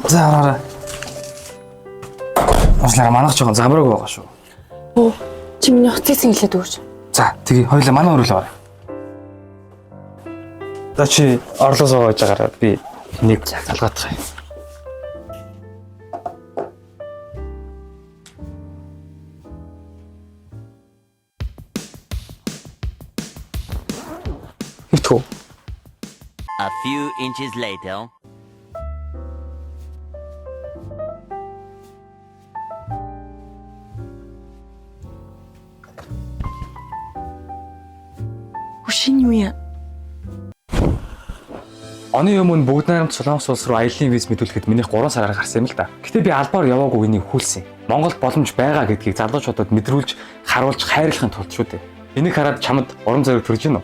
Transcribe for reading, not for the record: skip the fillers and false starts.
За аваарай. Уучлаарай манайх жоохон замбраг байгаа шүү. Оо чи миний хоцыг сэнгэлээд өгөөч. За тэгээ хоёулаа манай өрөөл аваарай. За чи орлоос оож байгаараа би нэг залгаадах юм. Итгүү. A few inches later. Хөшин юу яа? Оны өмнө бүгд найрамд Солонгос улс руу аяллаа виз мэдүүлэхэд минийх 3 сараар гарсан юм л да. Гэтэ би албаар яваагүй энийг хүлсэн. Монголд боломж байгаа гэдгийг залуучуудад мэдрүүлж, харуулж хайрлахын тулд шүү дээ. Энийг хараад чамд урам зориг төрж гинөө.